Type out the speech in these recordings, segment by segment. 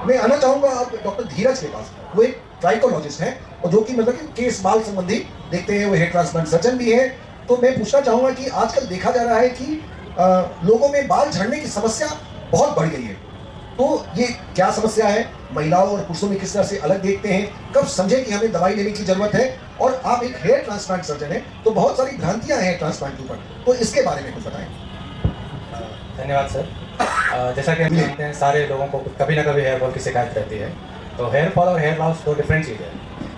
मैं आना चाहूँगा अब डॉक्टर धीरज के पास। वो एक ट्राइकोलॉजिस्ट हैं और जो कि मतलब कि केस बाल संबंधी देखते हैं, वो हेयर ट्रांसप्लांट सर्जन भी है। तो मैं पूछना चाहूँगा कि आजकल देखा जा रहा है कि लोगों में बाल झड़ने की समस्या बहुत बढ़ गई है। तो ये क्या समस्या है, महिलाओं और पुरुषों में किस तरह से अलग देखते हैं, कब समझे कि हमें दवाई लेने की जरूरत है? और आप एक हेयर ट्रांसप्लांट सर्जन हैं, तो बहुत सारी भ्रांतियां हैं ट्रांसप्लांट के ऊपर, तो इसके बारे में कुछ बताएं। धन्यवाद सर। जैसा कि हम जानते हैं, सारे लोगों को कभी ना कभी हेयर फॉल की शिकायत रहती है। तो हेयर फॉल और हेयर लॉस दो डिफरेंट चीज़ है।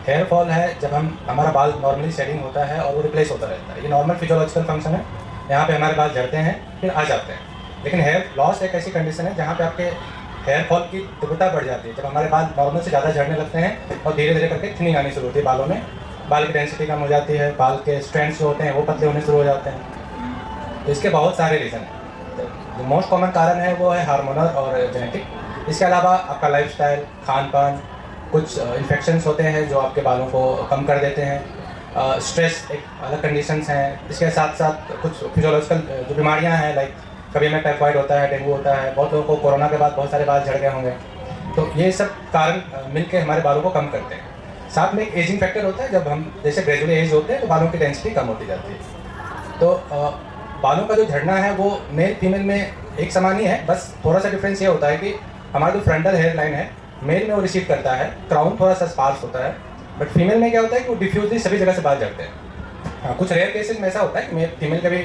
हेयर फॉल है जब हमारा बाल नॉर्मली शेडिंग होता है और वो रिप्लेस होता रहता है, ये नॉर्मल फिजियोलॉजिकल फंक्शन है। यहाँ पे हमारे बाल झड़ते हैं फिर आ जाते हैं। लेकिन हेयर लॉस एक ऐसी कंडीशन है जहाँ पे आपके हेयर फॉल की तीव्रता बढ़ जाती है, जब हमारे बाल नॉर्मल से ज़्यादा झड़ने लगते हैं और धीरे धीरे करके थिनिंग आनी शुरू होती है बालों में, बाल की डेंसिटी कम हो जाती है, बाल के स्ट्रैंड्स जो होते हैं वो पतले होने शुरू हो जाते हैं। तो इसके बहुत सारे रीज़न हैं। जो मोस्ट कॉमन कारण है वो है हार्मोनल और जेनेटिक। इसके अलावा आपका लाइफस्टाइल, खान पान, कुछ इन्फेक्शंस होते हैं जो आपके बालों को कम कर देते हैं। स्ट्रेस एक अलग कंडीशंस हैं। इसके साथ साथ कुछ फिजियोलॉजिकल जो बीमारियां हैं, लाइक कभी में टाइफाइड होता है, डेंगू होता है। बहुत लोगों को कोरोना के बाद बहुत सारे बाल झड़ गए होंगे। तो ये सब कारण मिलकर हमारे बालों को कम करते हैं। साथ में एक एजिंग फैक्टर होता है, जब हम जैसे ग्रेजुअली एज होते हैं तो बालों की डेंसिटी कम होती जाती है। तो बालों का जो झड़ना है वो मेल फीमेल में एक समान ही है, बस थोड़ा सा डिफरेंस ये होता है कि हमारा जो फ्रंटल हेयर लाइन है मेल में वो रिसीव करता है, क्राउन थोड़ा सा स्पार्स होता है। बट फीमेल में क्या होता है कि वो डिफ्यूजली सभी जगह से बाल झड़ते हैं। कुछ रेयर केसेस में ऐसा होता है कि फीमेल के भी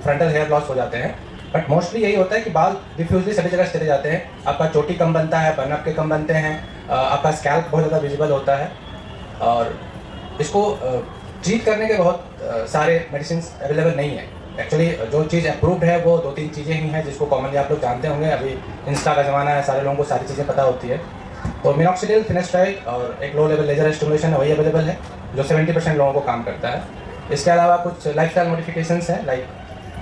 फ्रंटल हेयर लॉस हो जाते हैं, बट मोस्टली यही होता है कि बाल डिफ्यूजली सभी जगह से चले जाते हैं। आपका चोटी कम बनता है, बन अप के कम बनते हैं, आपका स्कैल्प बहुत ज़्यादा विजिबल होता है। और इसको ट्रीट करने के बहुत सारे मेडिसिन अवेलेबल नहीं है। एक्चुअली जो चीज़ अप्रूव्ड है वो 2-3 चीज़ें ही हैं जिसको कॉमनली आप लोग जानते होंगे। अभी इंस्टा का ज़माना है, सारे लोगों को सारी चीज़ें पता होती है। तो मिनॉक्सिडिल, फिनेस्ट्राइड और एक लो लेवल लेजर स्टिमुलेशन है, वही अवेलेबल है जो 70% लोगों को काम करता है। इसके अलावा कुछ लाइफस्टाइल मॉडिफिकेशंस हैं, लाइक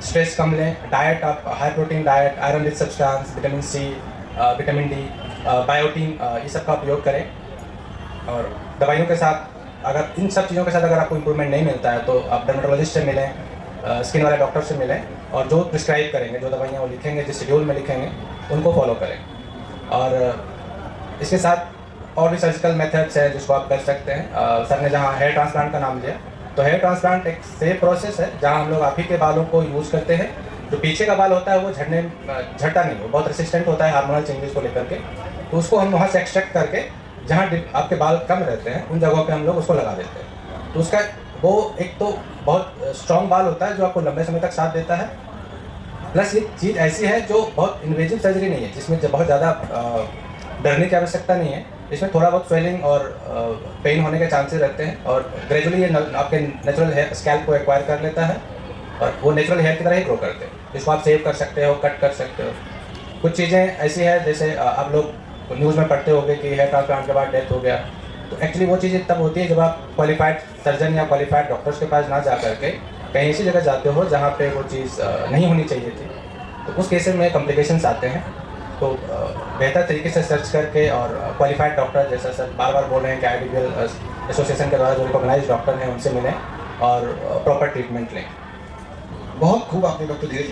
स्ट्रेस कम लें, डाइट आप high protein diet, iron rich substance, vitamin C, vitamin D, biotin, ये सब का उपयोग करें। और दवाइयों के साथ, अगर इन सब चीज़ों के साथ अगर आपको इम्प्रूवमेंट नहीं मिलता है तो आप डर्मेटोलॉजिस्ट से मिलें, स्किन वाले डॉक्टर से मिलें और जो प्रिस्क्राइब करेंगे, जो दवाइयाँ वो लिखेंगे, जिस शेड्यूल में लिखेंगे उनको फॉलो करें। और इसके साथ और भी सर्जिकल मेथड्स हैं जिसको आप कर सकते हैं। सर ने जहाँ हेयर ट्रांसप्लांट का नाम लिया, तो हेयर ट्रांसप्लांट एक सेफ प्रोसेस है जहाँ हम लोग आप ही के बालों को यूज़ करते हैं। जो पीछे का बाल होता है वो झड़ता नहीं, वो बहुत रेसिस्टेंट होता है हार्मोनल चेंजेस को लेकर के। तो उसको हम वहाँ से एक्सट्रैक्ट करके जहाँ आपके बाल कम रहते हैं उन जगहों पे हम लोग उसको लगा देते हैं। तो उसका वो एक तो बहुत स्ट्रॉन्ग बाल होता है जो आपको लंबे समय तक साथ देता है, प्लस ये चीज़ ऐसी है जो बहुत इन्वेजिव सर्जरी नहीं है, जिसमें बहुत ज़्यादा डरने की आवश्यकता नहीं है। इसमें थोड़ा बहुत स्वेलिंग और पेन होने के चांसेस रहते हैं और ग्रेजुअली ये आपके नेचुरल हेयर स्कैल्प को एक्वायर कर लेता है और वो नेचुरल हेयर की तरह ही ग्रो करते हैं। इसको आप सेव कर सकते हो, कट कर सकते हो। कुछ चीज़ें ऐसी है जैसे आप लोग न्यूज़ में पढ़ते होंगे कि हेयर ट्रांसप्लांट के बाद डेथ हो गया, तो एक्चुअली वो चीज़ें तब होती है जब आप क्वालिफाइड सर्जन या क्वालिफाइड डॉक्टर्स के पास ना जा करके कहीं ऐसी जगह जाते हो जहाँ पे वो चीज़ नहीं होनी चाहिए थी। तो उस केसेस में कॉम्प्लिकेशंस आते हैं। तो बेहतर तरीके से सर्च करके और क्वालिफाइड डॉक्टर, जैसा सर बार बार बोल रहे हैं कि IDBL एसोसिएशन के द्वारा जो रिकॉग्नाइज डॉक्टर हैं उनसे मिलें और प्रॉपर ट्रीटमेंट लें। बहुत खूब आपने डॉक्टर धीरज